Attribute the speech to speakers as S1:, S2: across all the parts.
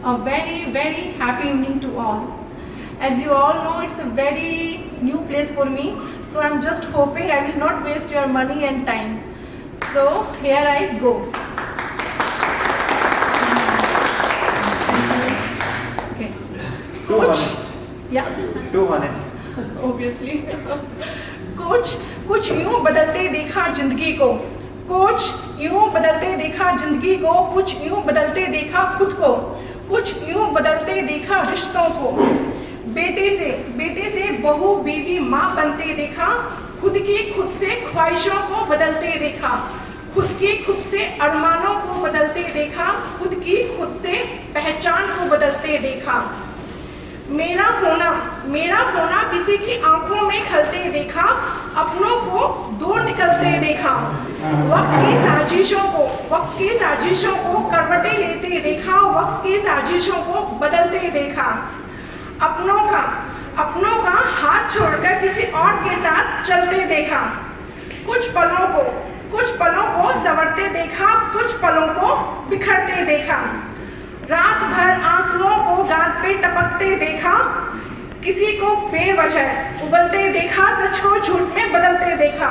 S1: A very happy evening to all. As you all know, it's a very new place for me, so I'm just hoping I will not waste your money and time. So here I go. Okay.
S2: Too honest.
S1: Yeah.
S2: Too honest.
S1: Obviously. कुछ यूं बदलते देखा जिंदगी को, कुछ यूं बदलते देखा जिंदगी को, कुछ यूं बदलते देखा खुद को, कुछ यूं बदलते देखा रिश्तों को। बेटे से बहू बीवी माँ बनते देखा, खुद से ख्वाहिशों को बदलते देखा, खुद से अरमानों को बदलते देखा, खुद से पहचान को बदलते देखा। मेरा होना किसी की आंखों में खलते देखा, अपनों को दूर निकलते देखा, वक्त की साजिशों को करवटें लेते देखा, वक्त की साजिशों को बदलते देखा। अपनों का हाथ छोड़कर किसी और के साथ चलते देखा, कुछ पलों को संवरते देखा, कुछ पलों को बिखरते देखा। रात भर आंसुओं को गाल पे टपकते देखा, किसी को बेवजह उबलते देखा, सच को झूठ में बदलते देखा,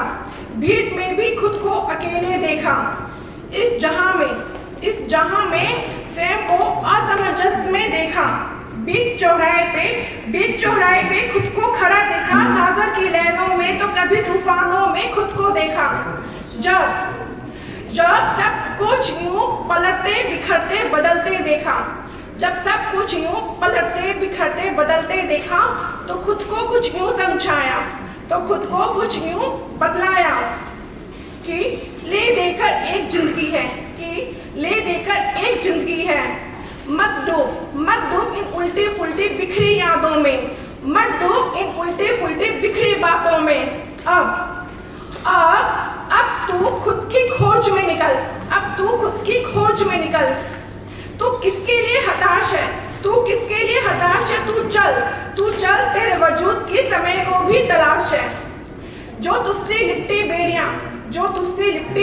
S1: भीड़ में भी खुद को अकेले देखा। इस जहां में स्वयं को असमंजस में देखा, बीच चौराहे पे खुद को खड़ा देखा, सागर की लहरों में तो कभी तूफानों में खुद को देखा। जब सब कुछ यूं पलटते बिखरते बदलते देखा, जब सब कुछ यूं पलटते बिखरते बदलते देखा, तो खुद को कुछ यूं समझाया, तो खुद को कुछ यूं बतलाया कि ले देकर एक जिंदगी है, मत डूब इन उल्टी पुल्टी बिखरी यादों में, मत डूब इन उल्टी पुल्टी बिखरी बातों में। अब तू खुद की खोज में निकल, तू किसके लिए हताश है, तू चल तेरे वजूद की समय को भी तलाश है। जो तुझसे लिपटी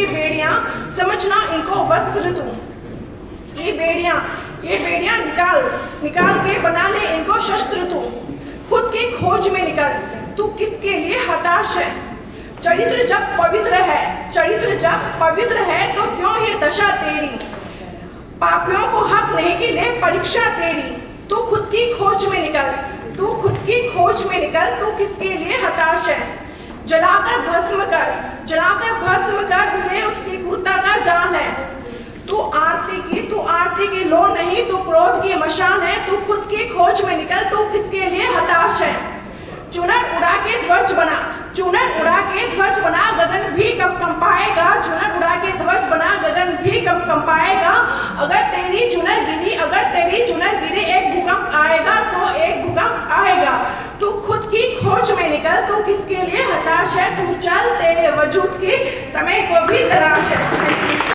S1: बेड़ियां समझना इनको वस्त्र तू, ये बेड़ियां निकाल के बना ले इनको शस्त्र तू। खुद की खोज में निकल, तू किसके लिए हताश है। चरित्र जब पवित्र है तो क्यों ये दशा तेरी, पापियों को हक नहीं कि ले परीक्षा तेरी। तू खुद की खोज में निकल, तू किसके लिए हताश है। जलाकर भस्म कर उसे उसकी क्रूरता का जान है। तू आरती की लो नहीं, तू क्रोध की मशाल है। तू खुद की खोज में निकल, तू किसके लिए हताश है। चुनर उड़ा के ध्वज बना गगन भी कंपाएगा, चुनर उड़ा के ध्वज बना गगन भी कंपाएगा। अगर तेरी चुनर गिरे एक भूकंप आएगा, तो एक भूकंप आएगा। तू खुद की खोज में निकल, तू किसके लिए हताश है। तू चल तेरे वजूद की समय को भी तलाश है।